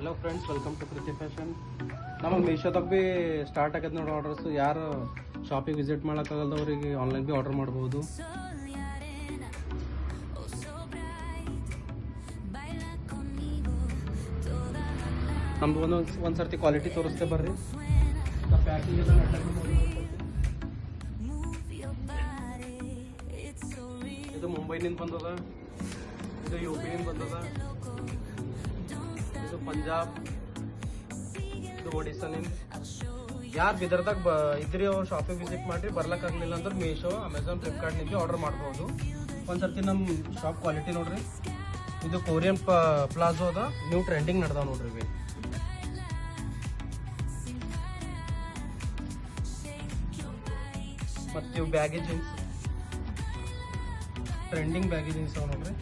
Hello friends, welcome to ಕೃತಿ fashion. ನಮ್ಮ ಮೀಶೋದಾಗ ಭೀ ಸ್ಟಾರ್ಟ್ ಆಗೈತೆ ನೋಡಿ ಆರ್ಡರ್ಸ್. ಯಾರು ಶಾಪಿಗೆ ವಿಸಿಟ್ ಮಾಡೋಕ್ಕಾಗಲ್ದವ್ರಿಗೆ ಆನ್ಲೈನ್ ಭೀ ಆರ್ಡರ್ ಮಾಡ್ಬೋದು. ನಮ್ದು ಒಂದು ಸರ್ತಿ ಕ್ವಾಲಿಟಿ ತೋರಿಸ್ತೇ ಬರ್ರಿ. ಪ್ಯಾಕಿಂಗ್ ಎಲ್ಲ ಇದು ಮುಂಬೈನಿಂದ ಬಂದದ, ಇದು ಯು ಪಿನಿಂದ ಬಂದದ, ಇದು ಪಂಜಾಬ್, ಇದು ಒಡಿಸ್ಸಾನಿಂದ. ಯಾರು ಬಿದರ್ದಾಗ ಇದ್ರಿ ಅವ್ರು ಶಾಪಿಗೆ ವಿಸಿಟ್ ಮಾಡಿರಿ, ಬರ್ಲಕ್ಕಾಗಲಿಲ್ಲ ಅಂದ್ರೆ ಮೀಶೋ, ಅಮೆಝಾನ್, ಫ್ಲಿಪ್ಕಾರ್ಟ್ನಿಂದ ಆರ್ಡರ್ ಮಾಡ್ಬೋದು. ಒಂದ್ಸರ್ತಿ ನಮ್ಮ ಶಾಪ್ ಕ್ವಾಲಿಟಿ ನೋಡ್ರಿ. ಇದು ಕೊರಿಯನ್ ಪ್ಲಾಜೋ ಅದ, ನ್ಯೂ ಟ್ರೆಂಡಿಂಗ್ ನಡೆದಾವ ನೋಡ್ರಿ. ಇವೆ ಮತ್ತು ಇವು baggy jeans, trending baggy jeans ಅವ ನೋಡ್ರಿ.